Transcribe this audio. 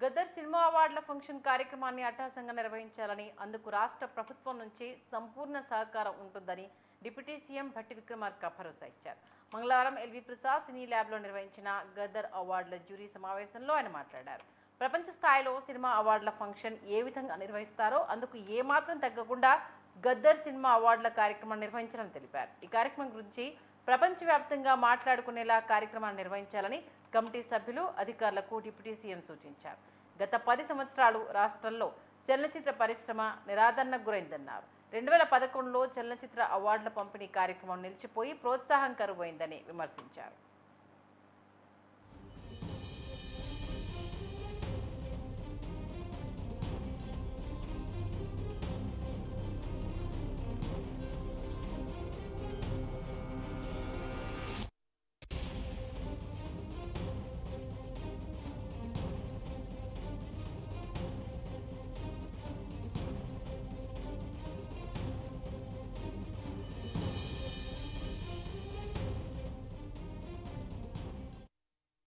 Gaddar cinema అవార్డుల function కార్యక్రమాన్ని అట్టహాసంగా నిర్వహించాలని, అందుకు రాష్ట్ర ప్రభుత్వం నుంచి సంపూర్ణ సహకారం ఉంటుందని డిప్యూటీ సీఎం భట్టి విక్రమార్క భరోసా ఇచ్చారు. మంగళవారం ఎల్వి ప్రసాద్ సినీ ల్యాబ్లో నిర్వహించిన గదర్ అవార్డుల జ్యూరీ సమావేశంలో ఆయన మాట్లాడారు. ప్రపంచ స్థాయిలో సినిమా అవార్డుల ఫంక్షన్ ఏ విధంగా నిర్వహిస్తారో అందుకు ఏమాత్రం తగ్గకుండా గద్దర్ సినిమా అవార్డుల కార్యక్రమం నిర్వహించాలని తెలిపారు. ఈ కార్యక్రమం గురించి ప్రపంచవ్యాప్తంగా మాట్లాడుకునేలా కార్యక్రమాన్ని నిర్వహించాలని కమిటీ సభ్యులు, అధికారులకు డిప్యూటీ సీఎం సూచించారు. గత 10 సంవత్సరాలు రాష్ట్రంలో చలనచిత్ర పరిశ్రమ నిరాదరణకు గురైందన్నారు. 2011లో చలనచిత్ర అవార్డుల పంపిణీ కార్యక్రమం నిలిచిపోయి ప్రోత్సాహం కరువైందని విమర్శించారు.